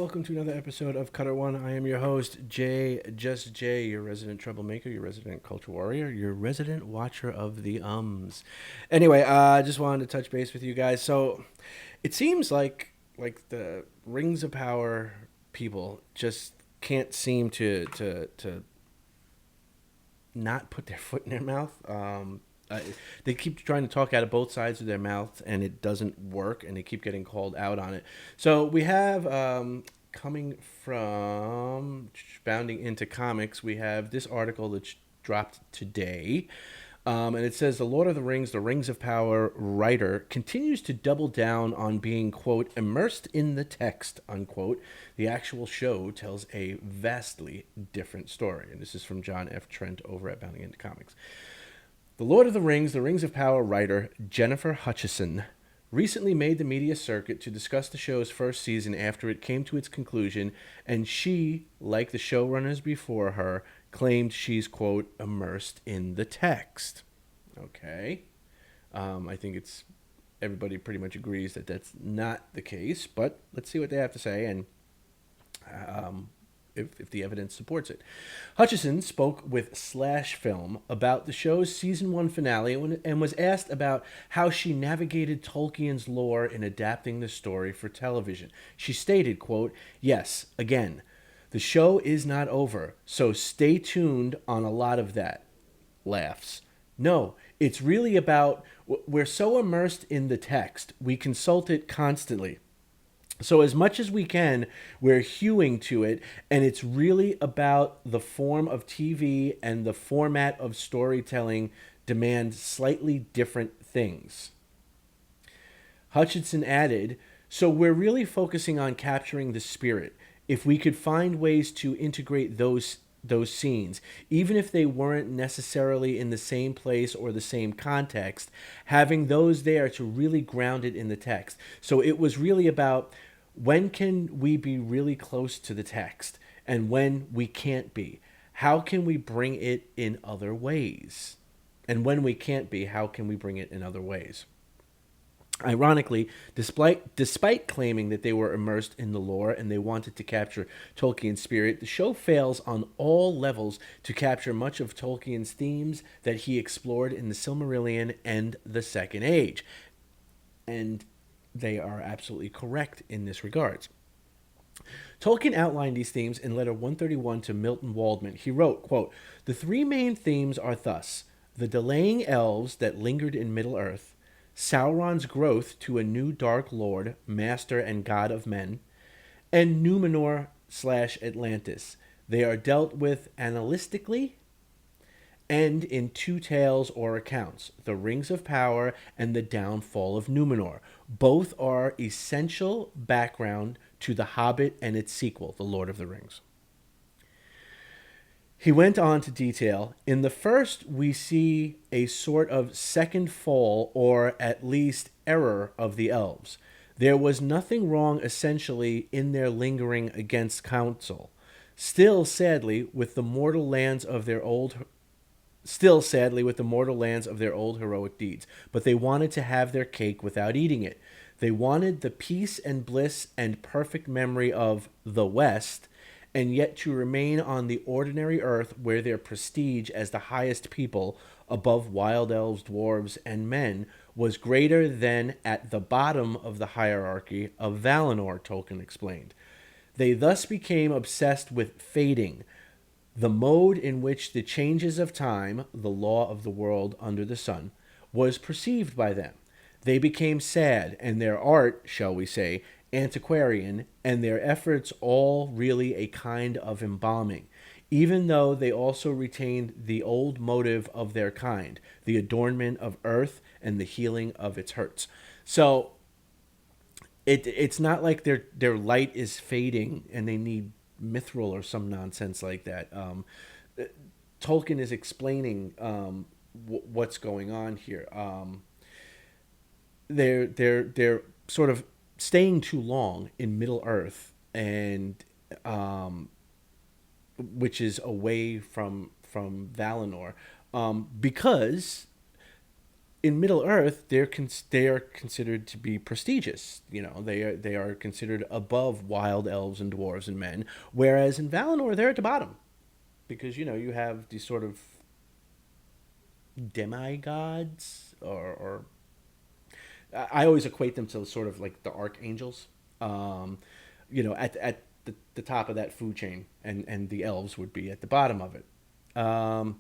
welcome to another episode of Cutter One. I am your host, Jay, just Jay, your resident troublemaker, your resident culture warrior, your resident watcher of the ums. Anyway, I just wanted to touch base with you guys. So, it seems like the Rings of Power people just can't seem to not put their foot in their mouth. They keep trying to talk out of both sides of their mouth, and it doesn't work, and they keep getting called out on it. So we have coming from Bounding into Comics, we have this article that dropped today. And it says the Lord of the Rings of Power writer continues to double down on being, quote, immersed in the text, unquote. The actual show tells a vastly different story. And this is from John F. Trent over at Bounding into Comics. The Lord of the Rings of Power writer Jennifer Hutchison recently made the media circuit to discuss the show's first season after it came to its conclusion, and she, like the showrunners before her, claimed she's, quote, immersed in the text. Okay. I think everybody pretty much agrees that that's not the case, but let's see what they have to say, and if the evidence supports it. Hutchison spoke with Slash Film about the show's season 1 finale and was asked about how she navigated Tolkien's lore in adapting the story for television. She stated, quote, "Yes, again, the show is not over, so stay tuned on a lot of that." Laughs. "No, it's really about, we're so immersed in the text, we consult it constantly. So as much as we can, we're hewing to it, and it's really about the form of TV and the format of storytelling demand slightly different things." Hutchinson added, "So we're really focusing on capturing the spirit. If we could find ways to integrate those scenes, even if they weren't necessarily in the same place or the same context, having those there to really ground it in the text. So it was really about when can we be really close to the text and when we can't be. How can we bring it in other ways? And when we can't be, how can we bring it in other ways?" Ironically, despite claiming that they were immersed in the lore and they wanted to capture Tolkien's spirit, the show fails on all levels to capture much of Tolkien's themes that he explored in the Silmarillion and the Second Age. And they are absolutely correct in this regard. Tolkien outlined these themes in letter 131 to Milton Waldman. He wrote, quote, "The three main themes are thus: the delaying elves that lingered in Middle-earth, Sauron's growth to a new Dark Lord, master and god of men, and Numenor/Atlantis. They are dealt with analytically and in two tales or accounts, the Rings of Power and the downfall of Numenor. Both are essential background to The Hobbit and its sequel, The Lord of the Rings." He went on to detail, in the first we see a sort of second fall or at least error of the elves. There was nothing wrong essentially in their lingering against counsel. Still sadly with the mortal lands of their old heroic deeds, but they wanted to have their cake without eating it. They wanted the peace and bliss and perfect memory of the West, and yet to remain on the ordinary earth where their prestige as the highest people, above wild elves, dwarves, and men, was greater than at the bottom of the hierarchy of Valinor, Tolkien explained. They thus became obsessed with fading, the mode in which the changes of time, the law of the world under the sun, was perceived by them. They became sad, and their art, shall we say, antiquarian, and their efforts all really a kind of embalming, even though they also retained the old motive of their kind, the adornment of earth and the healing of its hurts. So it's not like their light is fading and they need mithril or some nonsense like that. Tolkien is explaining what's going on here. They're sort of staying too long in Middle Earth, and which is away from Valinor, because in Middle Earth, they are considered to be prestigious. They are considered above wild elves and dwarves and men, whereas in Valinor they're at the bottom because you have these sort of demigods, or I always equate them to sort of like the archangels. Um, at the top of that food chain, and the elves would be at the bottom of it. Um,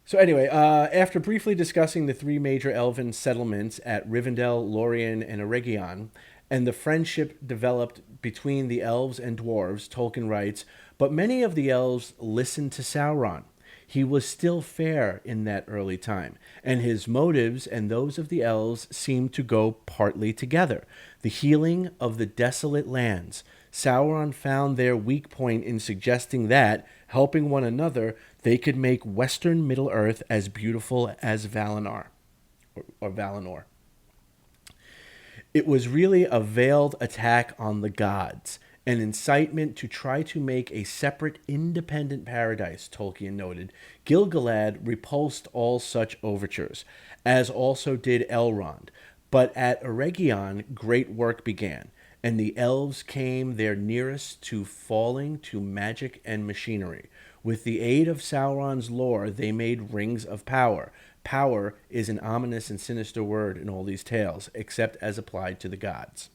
So anyway, after briefly discussing the three major elven settlements at Rivendell, Lorien, and Eregion, and the friendship developed between the elves and dwarves, Tolkien writes, but many of the elves listened to Sauron. He was still fair in that early time, and his motives and those of the elves seemed to go partly together. The healing of the desolate lands. Sauron found their weak point in suggesting that, helping one another, they could make Western Middle Earth as beautiful as Valinor, or Valinor. It was really a veiled attack on the gods, an incitement to try to make a separate, independent paradise, Tolkien noted. Gil-galad repulsed all such overtures, as also did Elrond. But at Eregion, great work began, and the elves came their nearest to falling to magic and machinery. With the aid of Sauron's lore, they made rings of power. Power is an ominous and sinister word in all these tales, except as applied to the gods.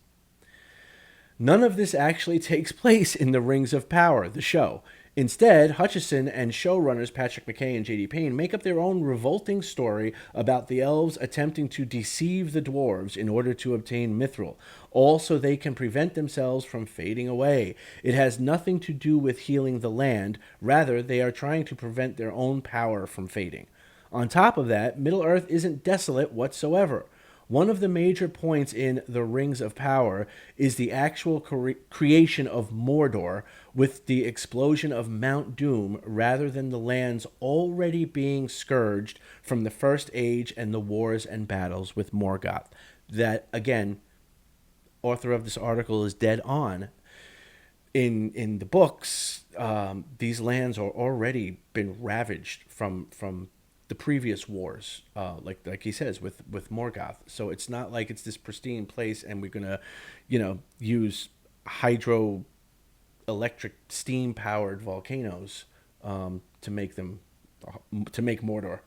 None of this actually takes place in the Rings of Power, the show. Instead, Hutchison and showrunners Patrick McKay and J.D. Payne make up their own revolting story about the elves attempting to deceive the dwarves in order to obtain mithril, all so they can prevent themselves from fading away. It has nothing to do with healing the land, rather they are trying to prevent their own power from fading. On top of that, Middle-earth isn't desolate whatsoever. One of the major points in The Rings of Power is the actual creation of Mordor with the explosion of Mount Doom rather than the lands already being scourged from the First Age and the wars and battles with Morgoth. That, again, author of this article is dead on. In the books, these lands are already been ravaged from the previous wars, like he says with Morgoth. So it's not like it's this pristine place, and we're gonna, use hydroelectric steam powered volcanoes to make them to make Mordor.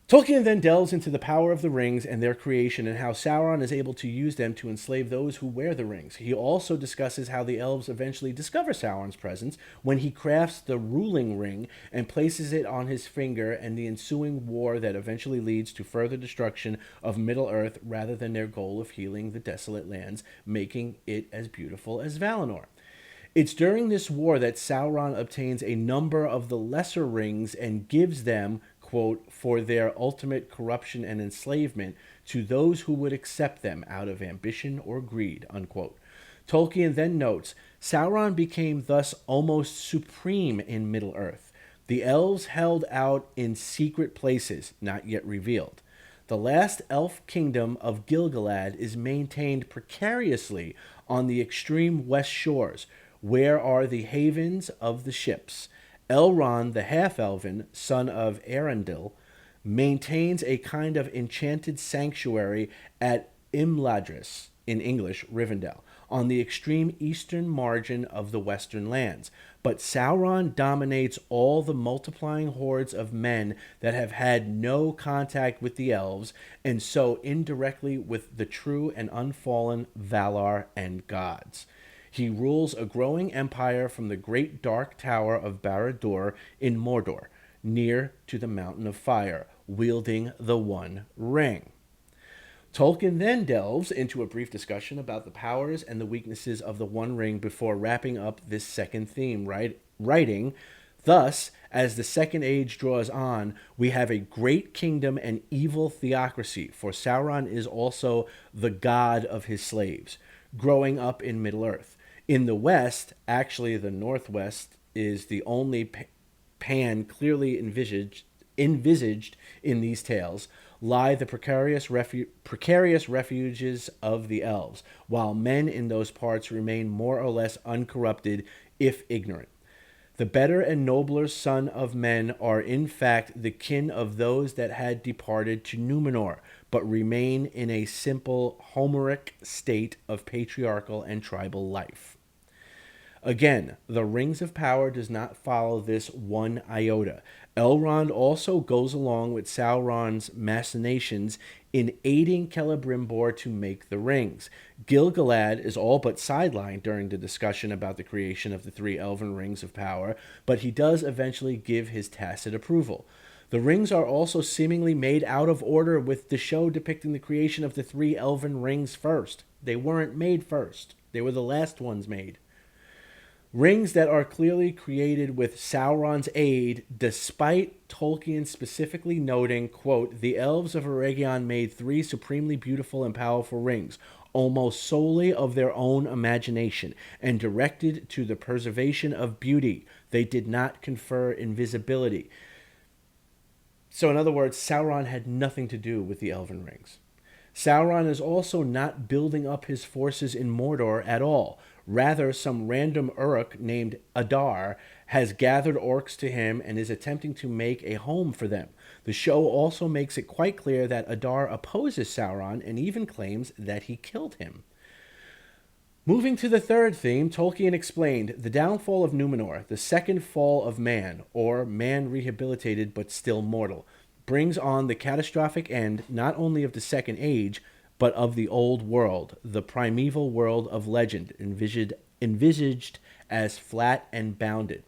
Tolkien then delves into the power of the rings and their creation and how Sauron is able to use them to enslave those who wear the rings. He also discusses how the elves eventually discover Sauron's presence when he crafts the ruling ring and places it on his finger, and the ensuing war that eventually leads to further destruction of Middle-earth rather than their goal of healing the desolate lands, making it as beautiful as Valinor. It's during this war that Sauron obtains a number of the lesser rings and gives them, quote, for their ultimate corruption and enslavement to those who would accept them out of ambition or greed, unquote. Tolkien then notes, Sauron became thus almost supreme in Middle-earth. The elves held out in secret places, not yet revealed. The last elf kingdom of Gil-galad is maintained precariously on the extreme west shores, where are the havens of the ships. Elrond, the half-elven, son of Arundel, maintains a kind of enchanted sanctuary at Imladris, in English, Rivendell, on the extreme eastern margin of the western lands. But Sauron dominates all the multiplying hordes of men that have had no contact with the elves, and so indirectly with the true and unfallen Valar and gods. He rules a growing empire from the great dark tower of Barad-dûr in Mordor, near to the Mountain of Fire, wielding the One Ring. Tolkien then delves into a brief discussion about the powers and the weaknesses of the One Ring before wrapping up this second theme, writing, thus, as the Second Age draws on, we have a great kingdom and evil theocracy, for Sauron is also the god of his slaves, growing up in Middle-earth. In the West, actually the Northwest, is the only pan clearly envisaged in these tales, lie the precarious refuges of the elves, while men in those parts remain more or less uncorrupted, if ignorant. The better and nobler son of men are in fact the kin of those that had departed to Numenor, but remain in a simple Homeric state of patriarchal and tribal life. Again, the Rings of Power does not follow this one iota. Elrond also goes along with Sauron's machinations in aiding Celebrimbor to make the rings. Gil-galad is all but sidelined during the discussion about the creation of the three elven Rings of Power, but he does eventually give his tacit approval. The rings are also seemingly made out of order, with the show depicting the creation of the three elven rings first. They weren't made first. They were the last ones made. Rings that are clearly created with Sauron's aid, despite Tolkien specifically noting, quote, "The elves of Eregion made three supremely beautiful and powerful rings, almost solely of their own imagination, and directed to the preservation of beauty. They did not confer invisibility." So in other words, Sauron had nothing to do with the elven rings. Sauron is also not building up his forces in Mordor at all. Rather, some random Uruk named Adar has gathered orcs to him and is attempting to make a home for them. The show also makes it quite clear that Adar opposes Sauron and even claims that he killed him. Moving to the third theme, Tolkien explained the downfall of Numenor, the second fall of man, or man rehabilitated but still mortal, brings on the catastrophic end not only of the Second Age, but of the Old World, the primeval world of legend, envisaged as flat and bounded.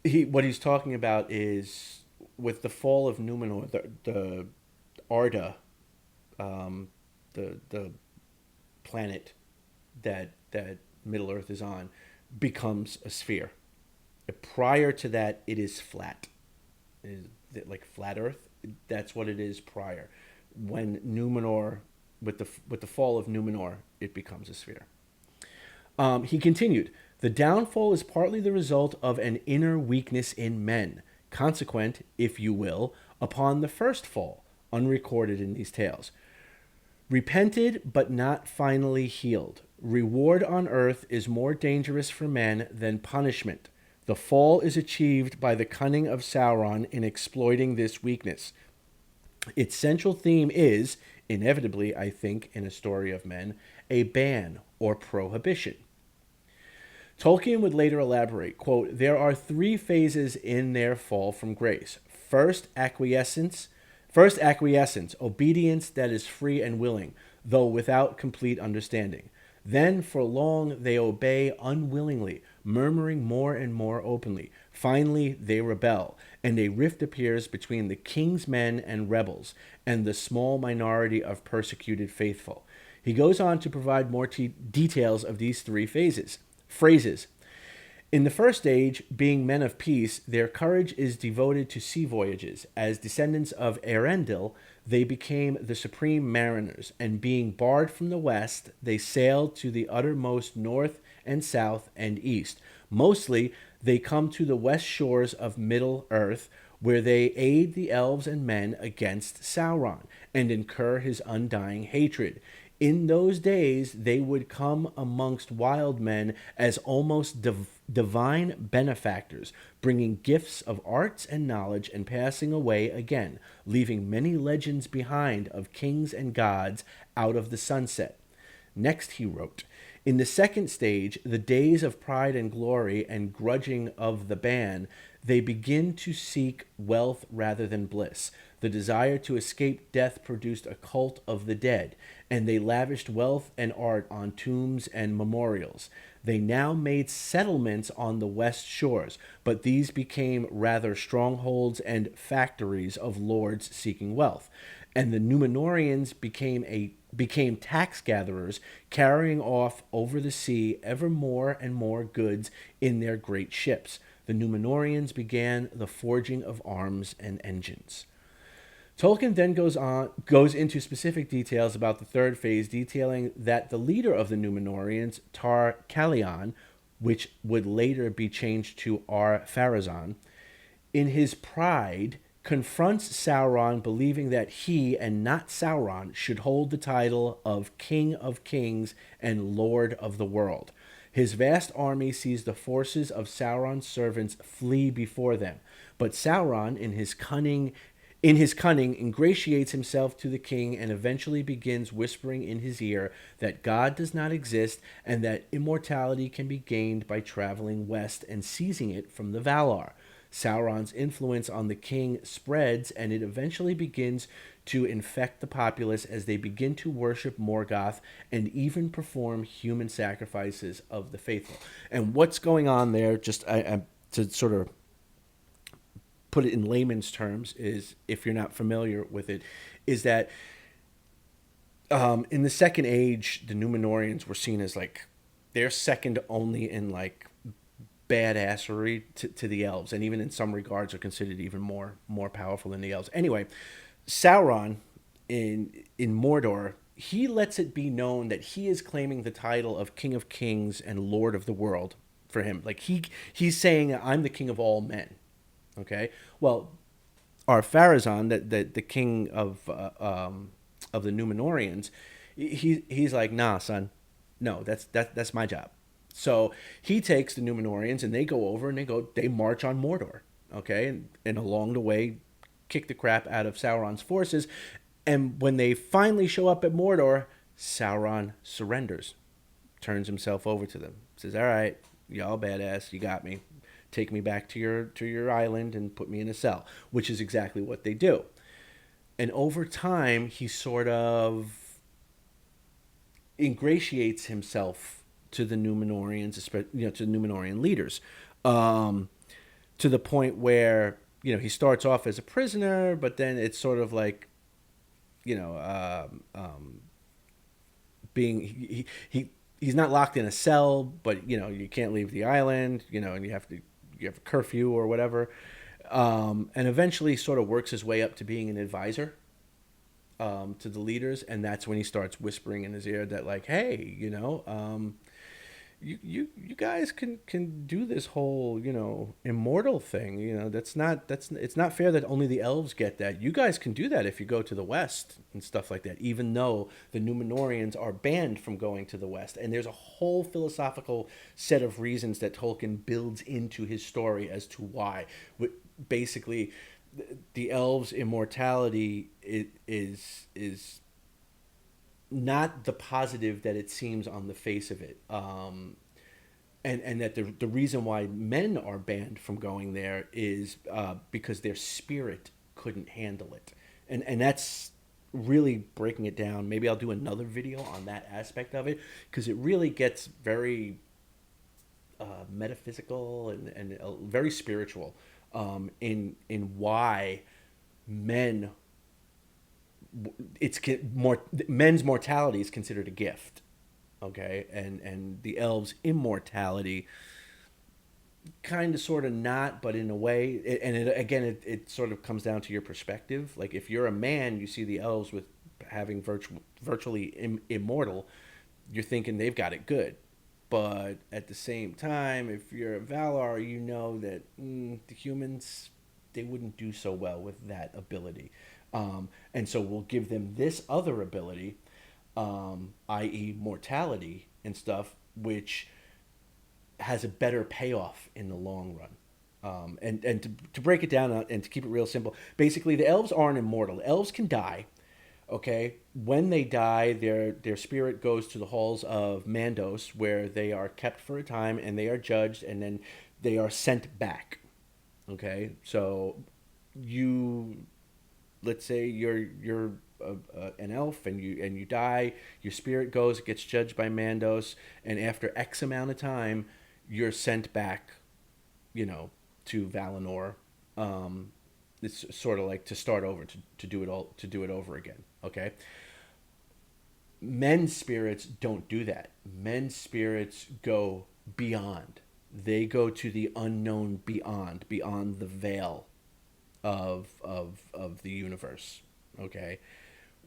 What he's talking about is, with the fall of Numenor, the Arda, the planet that Middle Earth is on, becomes a sphere. Prior to that, it is flat. Is it like flat Earth? That's what it is prior. When Numenor, with the fall of Numenor, it becomes a sphere. He continued, the downfall is partly the result of an inner weakness in men, consequent, if you will, upon the first fall, unrecorded in these tales. Repented but not finally healed. Reward on earth is more dangerous for men than punishment. The fall is achieved by the cunning of Sauron in exploiting this weakness. Its central theme is, inevitably, I think, in a story of men, a ban or prohibition. Tolkien would later elaborate, quote, there are three phases in their fall from grace. First, acquiescence, obedience that is free and willing, though without complete understanding. Then for long they obey unwillingly, murmuring more and more openly. Finally they rebel, and a rift appears between the king's men and rebels, and the small minority of persecuted faithful. He goes on to provide more details of these three phrases. In the first age, being men of peace, their courage is devoted to sea voyages. As descendants of Eärendil, they became the supreme mariners, and being barred from the west, they sailed to the uttermost north and south and east. Mostly, they come to the west shores of Middle-earth, where they aid the elves and men against Sauron, and incur his undying hatred. In those days, they would come amongst wild men as almost divine benefactors, bringing gifts of arts and knowledge and passing away again, leaving many legends behind of kings and gods out of the sunset. Next he wrote, in the second stage, the days of pride and glory and grudging of the ban, they begin to seek wealth rather than bliss. The desire to escape death produced a cult of the dead, and they lavished wealth and art on tombs and memorials. They now made settlements on the west shores, but these became rather strongholds and factories of lords seeking wealth. And the Númenóreans became tax gatherers, carrying off over the sea ever more and more goods in their great ships. The Númenóreans began the forging of arms and engines. Tolkien then goes into specific details about the third phase, detailing that the leader of the Númenóreans, Tar-Calion, which would later be changed to Ar-Pharazôn, in his pride confronts Sauron, believing that he and not Sauron should hold the title of King of Kings and Lord of the World. His vast army sees the forces of Sauron's servants flee before them, but Sauron, in his cunning, ingratiates himself to the king and eventually begins whispering in his ear that God does not exist and that immortality can be gained by traveling west and seizing it from the Valar. Sauron's influence on the king spreads, and it eventually begins to infect the populace as they begin to worship Morgoth and even perform human sacrifices of the faithful. And what's going on there, just to sort of put it in layman's terms, is, if you're not familiar with it, is that in the Second Age, the Numenorians were seen as like, they're second only in like badassery to the elves, and even in some regards are considered even more powerful than the elves. Anyway, Sauron in Mordor, he lets it be known that he is claiming the title of King of Kings and Lord of the world for him. Like he's saying, I'm the king of all men. Okay, well, our Pharazôn, the king of the Numenorians, he's like, nah, son, no, that's my job. So he takes the Numenorians and they go over and they march on Mordor, okay, and along the way, kick the crap out of Sauron's forces. And when they finally show up at Mordor, Sauron surrenders, turns himself over to them, says, "All right, y'all badass, you got me. Take me back to your island and put me in a cell," which is exactly what they do. And over time, he sort of ingratiates himself to the Numenorians, to the Numenorian leaders, to the point where he starts off as a prisoner, but then it's sort of like, being he's not locked in a cell, but you can't leave the island, and you have a curfew or whatever, and eventually sort of works his way up to being an advisor to the leaders, and that's when he starts whispering in his ear that, like, hey, you guys can do this whole immortal thing. It's not fair that only the elves get that. You guys can do that if you go to the west and stuff like that, even though the Numenorians are banned from going to the west. And there's a whole philosophical set of reasons that Tolkien builds into his story as to why. Basically, the elves' immortality is not the positive that it seems on the face of it, and that the reason why men are banned from going there is because their spirit couldn't handle it, and that's really breaking it down. Maybe I'll do another video on that aspect of it, because it really gets very metaphysical and very spiritual, in why men men's mortality is considered a gift, okay, and the elves' immortality kind of sort of not, but in a way, it sort of comes down to your perspective. Like, if you're a man, you see the elves with having virtually immortal, you're thinking they've got it good. But at the same time, if you're a Valar, you know that the humans, they wouldn't do so well with that ability. And so we'll give them this other ability, i.e. mortality and stuff, which has a better payoff in the long run. And to break it down and to keep it real simple, basically the elves aren't immortal. Elves can die. Okay, when they die, their spirit goes to the halls of Mandos, where they are kept for a time and they are judged, and then they are sent back. Okay, so let's say you're an elf and you die, your spirit goes, it gets judged by Mandos, and after X amount of time, you're sent back, to Valinor. It's sort of like to start over, to do it over again. Okay. Men's spirits don't do that. Men's spirits go beyond. They go to the unknown beyond the veil of the universe. Okay,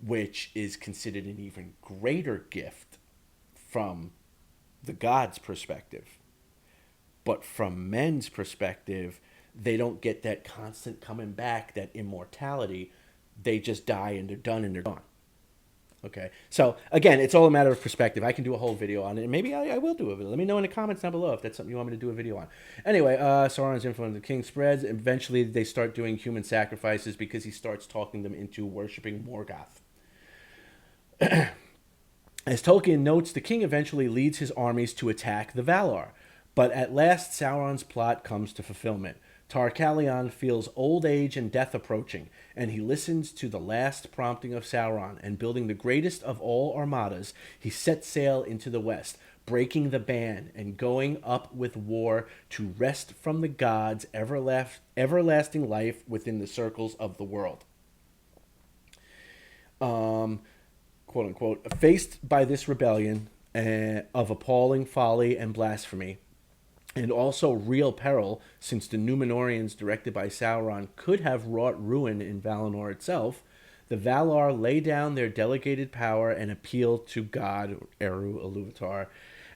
which is considered an even greater gift from the gods' perspective. But from men's perspective, they don't get that constant coming back, that immortality. They just die and they're done and they're gone. Okay. So again, it's all a matter of perspective. I can do a whole video on it, and maybe I will do a video. Let me know in the comments down below if that's something you want me to do a video on. Anyway, Sauron's influence on the king spreads. Eventually, they start doing human sacrifices because he starts talking them into worshiping Morgoth. As Tolkien notes, the king eventually leads his armies to attack the Valar. But at last, Sauron's plot comes to fulfillment. Tar-Calion feels old age and death approaching, and he listens to the last prompting of Sauron, and building the greatest of all armadas, he sets sail into the west, breaking the ban and going up with war to wrest from the gods everlasting life within the circles of the world. Quote unquote, faced by this rebellion of appalling folly and blasphemy, and also real peril, since the Númenóreans, directed by Sauron, could have wrought ruin in Valinor itself, the Valar lay down their delegated power and appeal to God, Eru Ilúvatar,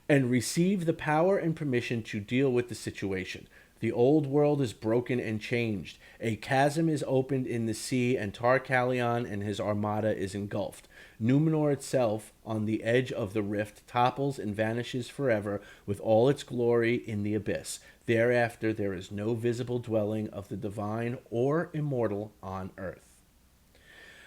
and receive the power and permission to deal with the situation. The old world is broken and changed. A chasm is opened in the sea, and Tar-Calion and his armada is engulfed. Númenor itself, on the edge of the rift, topples and vanishes forever with all its glory in the abyss. Thereafter there is no visible dwelling of the divine or immortal on earth.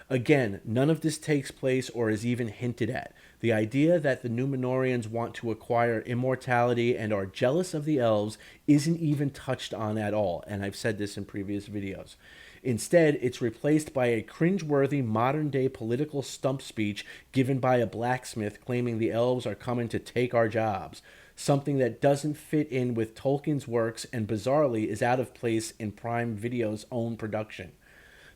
Again, none of this takes place or is even hinted at. The idea that the Númenóreans want to acquire immortality and are jealous of the elves isn't even touched on at all, and I've said this in previous videos. Instead, it's replaced by a cringeworthy modern-day political stump speech given by a blacksmith claiming the elves are coming to take our jobs, something that doesn't fit in with Tolkien's works and bizarrely is out of place in Prime Video's own production.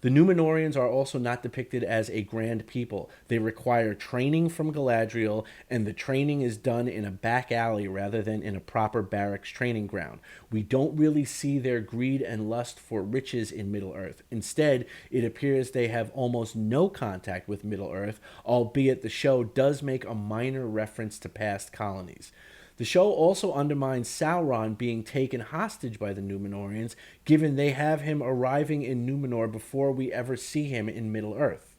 The Númenóreans are also not depicted as a grand people. They require training from Galadriel, and the training is done in a back alley rather than in a proper barracks training ground. We don't really see their greed and lust for riches in Middle-earth. Instead, it appears they have almost no contact with Middle-earth, albeit the show does make a minor reference to past colonies. The show also undermines Sauron being taken hostage by the Númenóreans, given they have him arriving in Númenor before we ever see him in Middle-earth.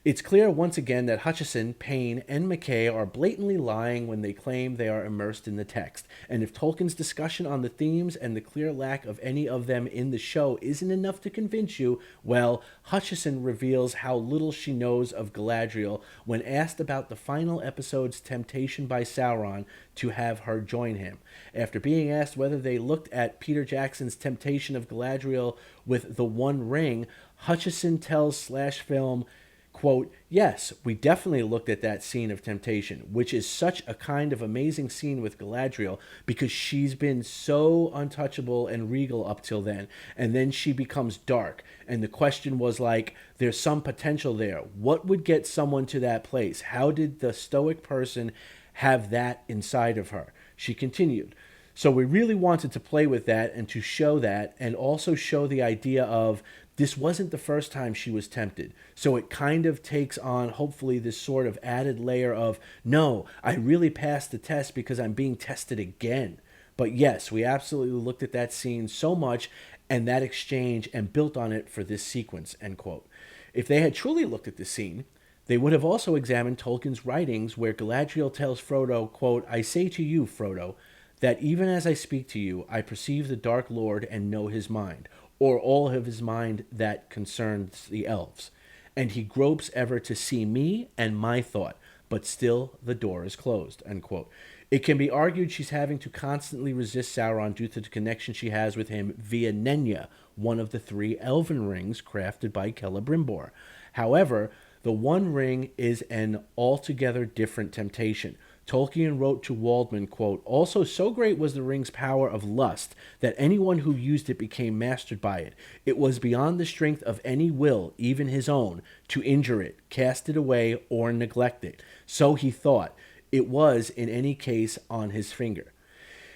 It's clear once again that Hutchison, Payne, and McKay are blatantly lying when they claim they are immersed in the text, and if Tolkien's discussion on the themes and the clear lack of any of them in the show isn't enough to convince you, well, Hutchison reveals how little she knows of Galadriel when asked about the final episode's temptation by Sauron to have her join him. After being asked whether they looked at Peter Jackson's temptation of Galadriel with the One Ring, Hutchison tells Slash-Film, quote, yes, we definitely looked at that scene of temptation, which is such a kind of amazing scene with Galadriel because she's been so untouchable and regal up till then, and then she becomes dark, and the question was like, there's some potential there. What would get someone to that place? How did the stoic person have that inside of her? She continued, so we really wanted to play with that and to show that, and also show the idea of this wasn't the first time she was tempted. So it kind of takes on, hopefully, this sort of added layer of, no, I really passed the test because I'm being tested again. But yes, we absolutely looked at that scene so much and that exchange and built on it for this sequence, end quote. If they had truly looked at this scene, they would have also examined Tolkien's writings where Galadriel tells Frodo, quote, I say to you, Frodo, that even as I speak to you, I perceive the Dark Lord and know his mind, or all of his mind that concerns the elves. And he gropes ever to see me and my thought, but still the door is closed, end quote. It can be argued she's having to constantly resist Sauron due to the connection she has with him via Nenya, one of the 3 elven rings crafted by Celebrimbor. However, the One Ring is an altogether different temptation. Tolkien wrote to Waldman, quote, also so great was the ring's power of lust that anyone who used it became mastered by it. It was beyond the strength of any will, even his own, to injure it, cast it away, or neglect it. So he thought. It was, in any case, on his finger.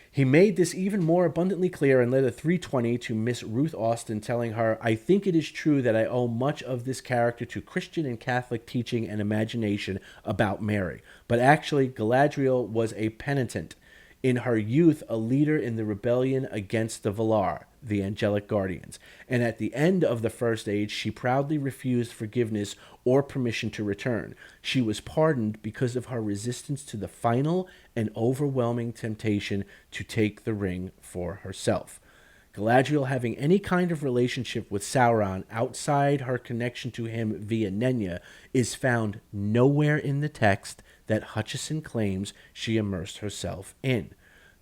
He made this even more abundantly clear in letter 320 to Miss Ruth Austin, telling her, I think it is true that I owe much of this character to Christian and Catholic teaching and imagination about Mary. But actually, Galadriel was a penitent. In her youth, a leader in the rebellion against the Valar. the angelic guardians. And at the end of the First Age, she proudly refused forgiveness or permission to return. She was pardoned because of her resistance to the final and overwhelming temptation to take the ring for herself. Galadriel having any kind of relationship with Sauron outside her connection to him via Nenya is found nowhere in the text that Hutchison claims she immersed herself in.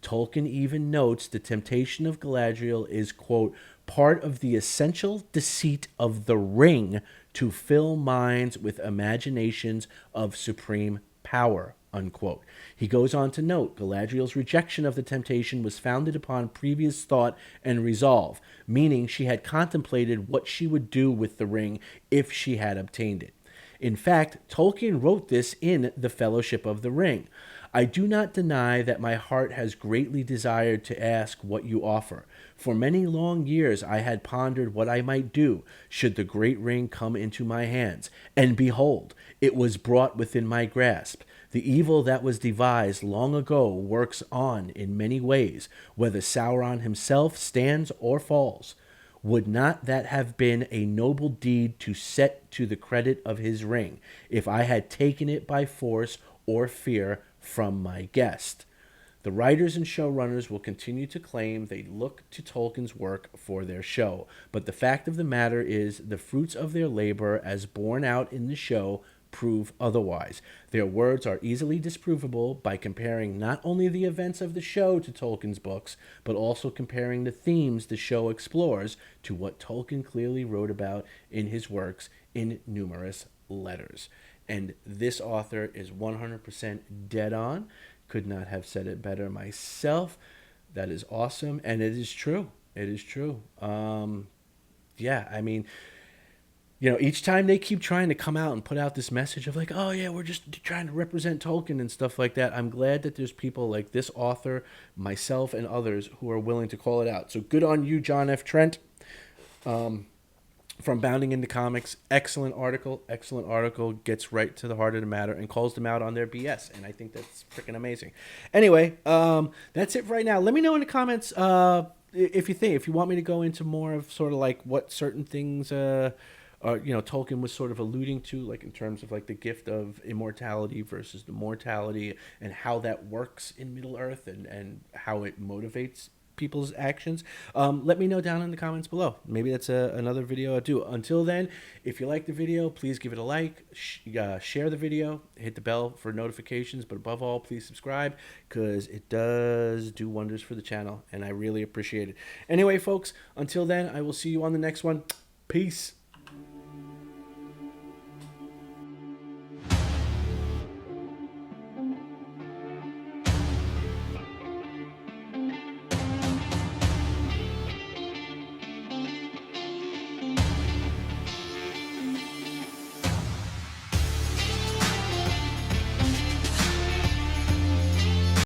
Tolkien even notes the temptation of Galadriel is, quote, part of the essential deceit of the ring to fill minds with imaginations of supreme power, unquote. He goes on to note Galadriel's rejection of the temptation was founded upon previous thought and resolve, meaning she had contemplated what she would do with the ring if she had obtained it. In fact, Tolkien wrote this in The Fellowship of the Ring. I do not deny that my heart has greatly desired to ask what you offer. For many long years I had pondered what I might do should the great ring come into my hands. And behold, it was brought within my grasp. The evil that was devised long ago works on in many ways, whether Sauron himself stands or falls. Would not that have been a noble deed to set to the credit of his ring, if I had taken it by force or fear from my guest? The writers and showrunners will continue to claim they look to Tolkien's work for their show, but the fact of the matter is the fruits of their labor as borne out in the show prove otherwise. Their words are easily disprovable by comparing not only the events of the show to Tolkien's books, but also comparing the themes the show explores to what Tolkien clearly wrote about in his works in numerous letters. And this author is 100% dead on. Could not have said it better myself. That is awesome. And it is true. It is true. Yeah, I mean, you know, each time they keep trying to come out and put out this message of like, oh yeah, we're just trying to represent Tolkien and stuff like that. I'm glad that there's people like this author, myself, and others who are willing to call it out. So good on you, John F. Trent, from Bounding into Comics. Excellent article. Excellent article. Gets right to the heart of the matter and calls them out on their BS. And I think that's freaking amazing. Anyway, that's it right now. Let me know in the comments if you want me to go into more of sort of like what certain things Tolkien was sort of alluding to, like in terms of like the gift of immortality versus the mortality and how that works in Middle Earth and how it motivates people's actions. Let me know down in the comments below. Maybe that's another video I'll do. Until then, if you like the video, please give it a like, share the video, hit the bell for notifications, but above all, please subscribe because it does do wonders for the channel and I really appreciate it. Anyway, folks, until then, I will see you on the next one. Peace.